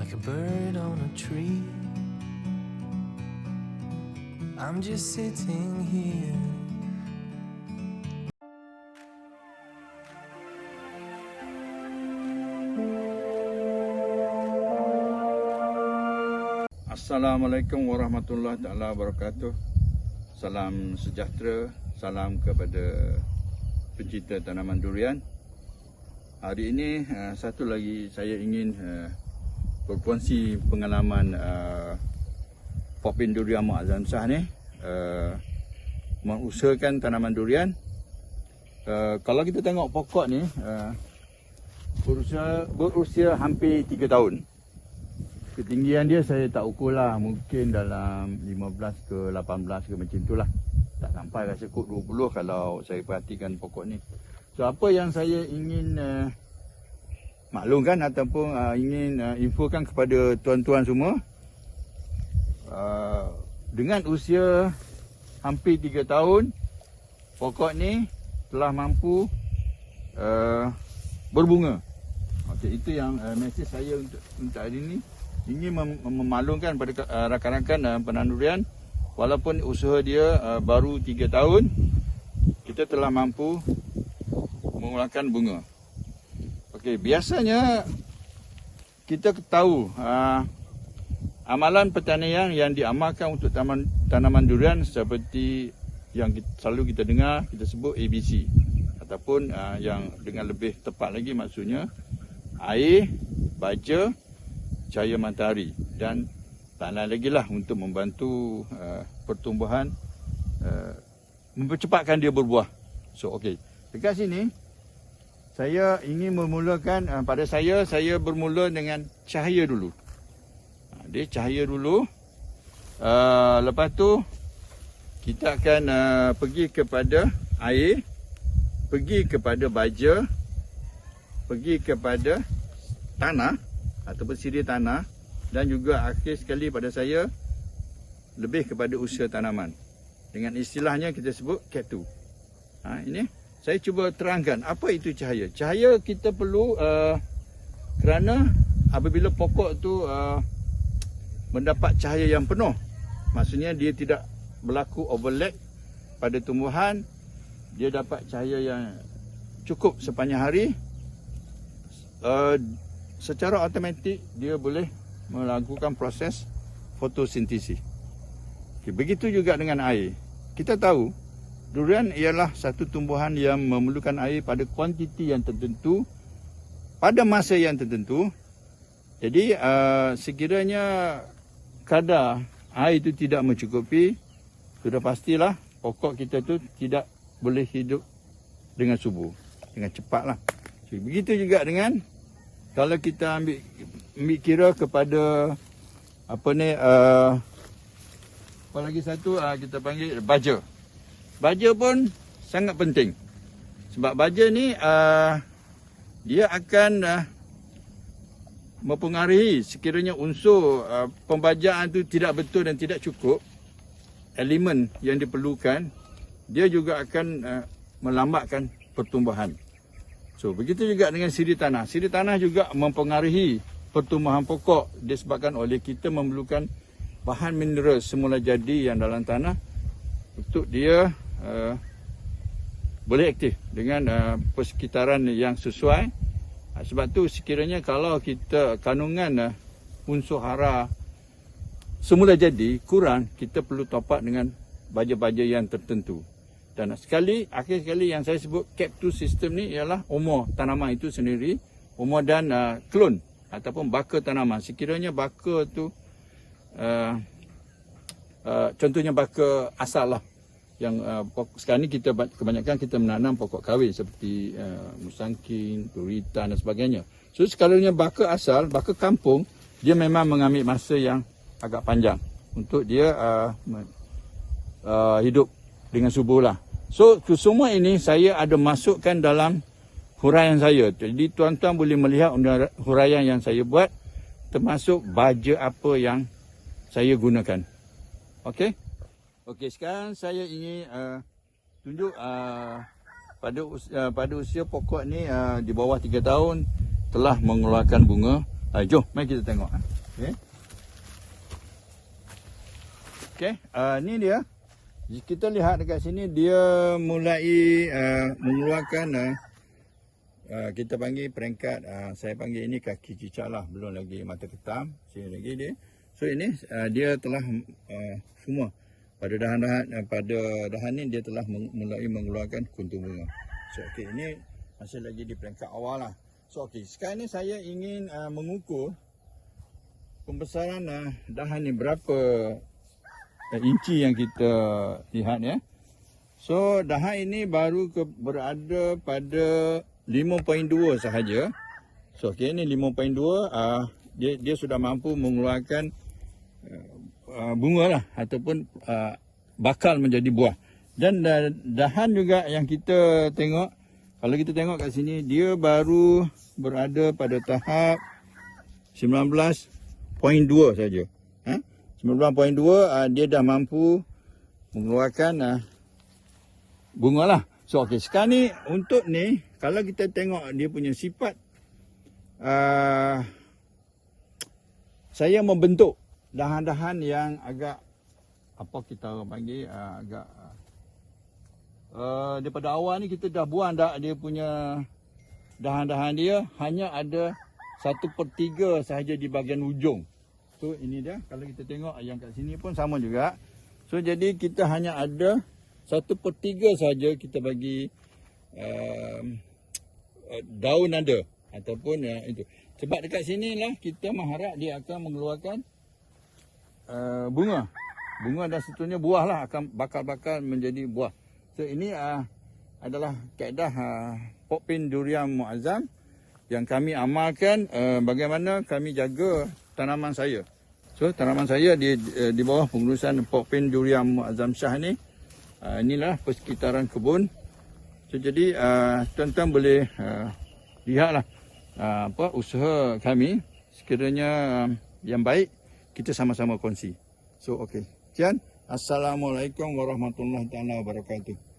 like a bird on a tree. I'm just sitting here. Assalamualaikum warahmatullahi taala wabarakatuh. Salam sejahtera, salam kepada pencinta tanaman durian. Hari ini satu lagi saya ingin berkongsi pengalaman Popin Durian Mak Azam Shah ni mengusahakan tanaman durian. Kalau kita tengok pokok ni berusia hampir 3 tahun. Ketinggian dia saya tak ukur lah, mungkin dalam 15 ke 18 ke macam tu lah. Tak sampai rasa kot 20 kalau saya perhatikan pokok ni. So apa yang saya ingin maklumkan ataupun ingin infokan kepada tuan-tuan semua, dengan usia hampir 3 tahun, pokok ni telah mampu berbunga. Okay, itu yang mesej saya untuk hari ini. Ingin memaklumkan pada rakan-rakan penanam durian, walaupun usaha dia baru 3 tahun, kita telah mampu mengeluarkan bunga. Okey, biasanya kita tahu amalan pertanian yang diamalkan untuk tanaman durian seperti yang selalu kita dengar, kita sebut ABC, ataupun yang dengan lebih tepat lagi maksudnya air, baja, cahaya matahari dan lain-lain lagi lah untuk membantu pertumbuhan, mempercepatkan dia berbuah. So okey, dekat sini saya ingin memulakan, pada saya bermula dengan cahaya dulu. Dia cahaya dulu, lepas tu kita akan pergi kepada air, pergi kepada baja, pergi kepada tanah ataupun sirih tanah, dan juga akhir sekali pada saya lebih kepada usia tanaman. Dengan istilahnya kita sebut Cat2. Ini saya cuba terangkan apa itu cahaya. Cahaya kita perlu kerana apabila pokok tu mendapat cahaya yang penuh, maksudnya dia tidak berlaku overlap pada tumbuhan, dia dapat cahaya yang cukup sepanjang hari, secara automatik dia boleh melakukan proses fotosintesis. Okay, begitu juga dengan air. Kita tahu durian ialah satu tumbuhan yang memerlukan air pada kuantiti yang tertentu pada masa yang tertentu. Jadi sekiranya kadar air itu tidak mencukupi, sudah pastilah pokok kita tu tidak boleh hidup dengan subur, dengan cepatlah. So, begitu juga dengan kalau kita ambil kira kepada apa lagi satu kita panggil baja. Baja pun sangat penting. Sebab baja ni dia akan mempengaruhi sekiranya unsur pembajaan tu tidak betul dan tidak cukup, elemen yang diperlukan, dia juga akan melambatkan pertumbuhan. So, begitu juga dengan sirih tanah. Sirih tanah juga mempengaruhi pertumbuhan pokok disebabkan oleh kita memerlukan bahan mineral semula jadi yang dalam tanah untuk dia boleh aktif dengan persekitaran yang sesuai. Sebab tu sekiranya kalau kita kandungan unsur hara semula jadi kurang, kita perlu top up dengan baja-baja yang tertentu. Dan akhir sekali yang saya sebut Cat2 sistem ni ialah umur tanaman itu sendiri, umur dan klon ataupun baka tanaman. Sekiranya baka tu contohnya baka asal lah, yang sekarang ni kita kebanyakan kita menanam pokok kahwin seperti musangking, turitan dan sebagainya. So sekalinya baka asal, baka kampung, dia memang mengambil masa yang agak panjang untuk dia hidup dengan subur lah. So semua ini saya ada masukkan dalam huraian saya. Jadi tuan-tuan boleh melihat huraian yang saya buat, termasuk baja apa yang saya gunakan. Okey. Okey, sekarang saya ingin tunjuk pada usia pokok ni di bawah 3 tahun telah mengeluarkan bunga. Jom, mari kita tengok. Okey. Okey, ni dia. Kita lihat dekat sini dia mulai mengeluarkan kita panggil peringkat, saya panggil ini kaki cicak lah, belum lagi mata ketam, sini lagi dia. So ini dia telah semua pada dahan ni dia telah mulai mengeluarkan kuntum bunga. So okey, ini masih lagi di peringkat awal lah. So okey, sekarang ni saya ingin mengukur pembesaran dahan ni berapa inci yang kita lihat ya. So dahan ini baru berada pada 5.2 sahaja. So okey, ini 5.2, dia sudah mampu mengeluarkan bunga lah ataupun bakal menjadi buah. Dan dahan juga yang kita tengok, kalau kita tengok kat sini dia baru berada pada tahap 19.2 saja. 19.2 dia dah mampu mengeluarkan bunga lah. So okey, sekarang ni untuk ni kalau kita tengok dia punya sifat, saya membentuk dahan-dahan yang agak apa kita panggil agak daripada awal ni kita dah buang dah dia punya dahan-dahan dia, hanya ada 1/3 sahaja di bahagian ujung. So ini dia, kalau kita tengok yang kat sini pun sama juga. So jadi kita hanya ada 1/3 saja kita bagi daun ada ataupun itu. Sebab dekat sini lah kita mengharap dia akan mengeluarkan bunga. Bunga dan seterusnya buah lah, akan bakal menjadi buah. So ini adalah kaedah Pokpin Durian Muazzam yang kami amalkan bagaimana kami jaga tanaman saya. So tanaman saya di bawah pengurusan Pokpin Durian Muazzam Shah ni, inilah persekitaran kebun. So jadi tuan-tuan boleh lihatlah usaha kami, sekiranya yang baik kita sama-sama kongsi. So okey. Sekian. Assalamualaikum warahmatullahi taala wabarakatuh.